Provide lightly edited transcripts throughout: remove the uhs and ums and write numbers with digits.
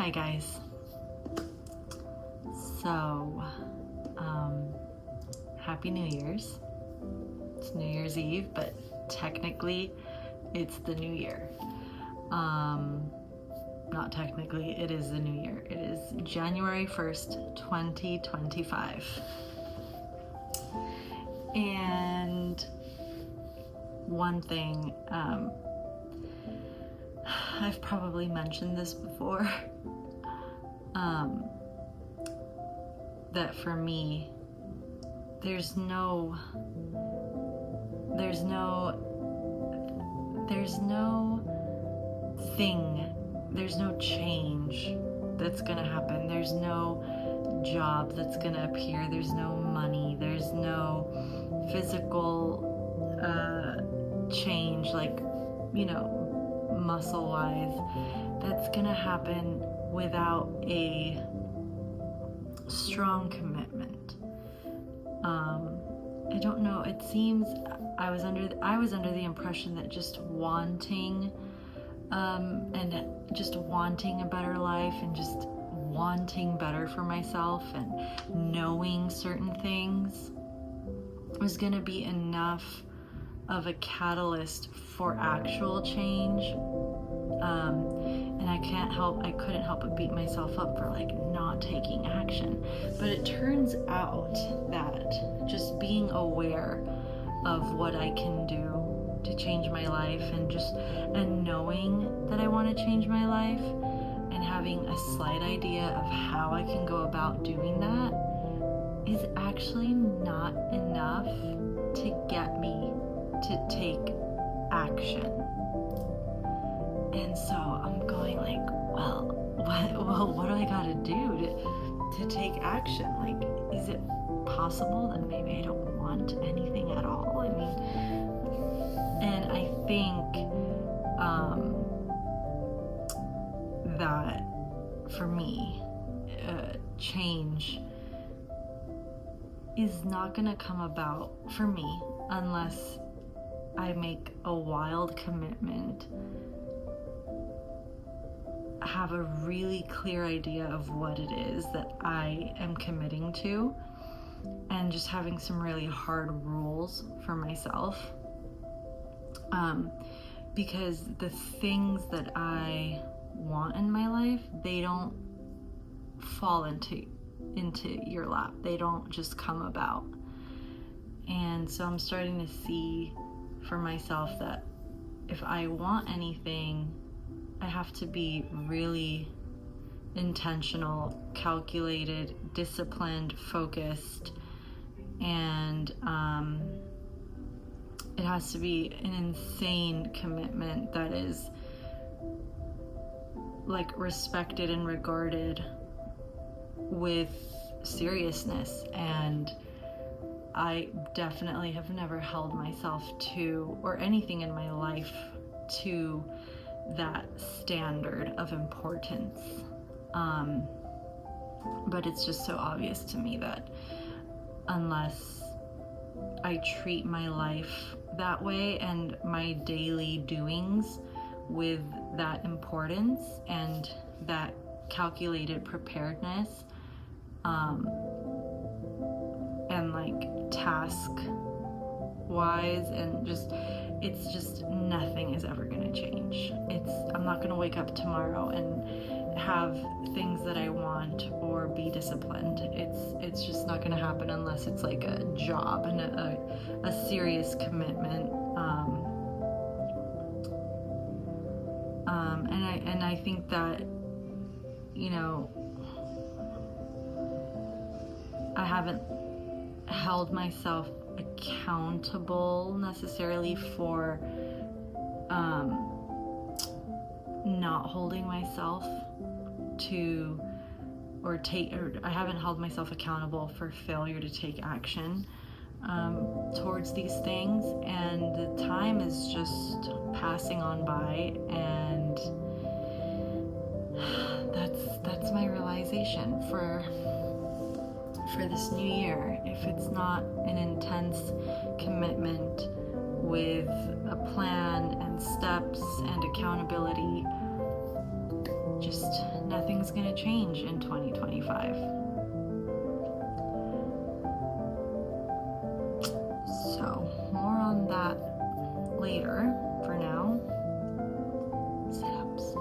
Hi guys. So, Happy New Year's. It's New Year's Eve, but technically it's the new year. Not technically, it is the new year. It is January 1st, 2025. And one thing, I've probably mentioned this before, that for me, there's no change that's gonna happen. There's no job that's gonna appear. There's no money. There's no physical change, like, muscle wise, that's gonna happen without a strong commitment. I don't know, it seems I was under the impression that just wanting and just wanting a better life and just wanting better for myself and knowing certain things was gonna be enough of a catalyst for actual change. And I couldn't help but beat myself up for not taking action. But it turns out that just being aware of what I can do to change my life and knowing that I want to change my life and having a slight idea of how I can go about doing that is actually not enough to get me to take action. And so I'm going what do I gotta do to take action? Is it possible that maybe I don't want anything at all? And I think that for me, change is not gonna come about for me unless I make a wild commitment, have a really clear idea of what it is that I am committing to, and just having some really hard rules for myself. Because the things that I want in my life, they don't fall into your lap. They don't just come about. And so I'm starting to see for myself that if I want anything, I have to be really intentional, calculated, disciplined, focused, and it has to be an insane commitment that is respected and regarded with seriousness. And I definitely have never held myself to, or anything in my life, to that standard of importance. But it's just so obvious to me that unless I treat my life that way and my daily doings with that importance and that calculated preparedness, and task wise, and it's just nothing is ever gonna change. I'm not gonna wake up tomorrow and have things that I want or be disciplined. It's just not gonna happen unless it's a job and a serious commitment. And I think that, I haven't held myself accountable necessarily for not holding myself to, or I haven't held myself accountable for failure to take action towards these things, and the time is just passing on by, and that's my realization for this new year. If it's not an intense commitment with a plan and steps and accountability, just nothing's everything's going to change in 2025. So, more on that later. For now, sit-ups.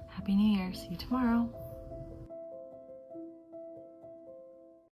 Happy New Year. See you tomorrow.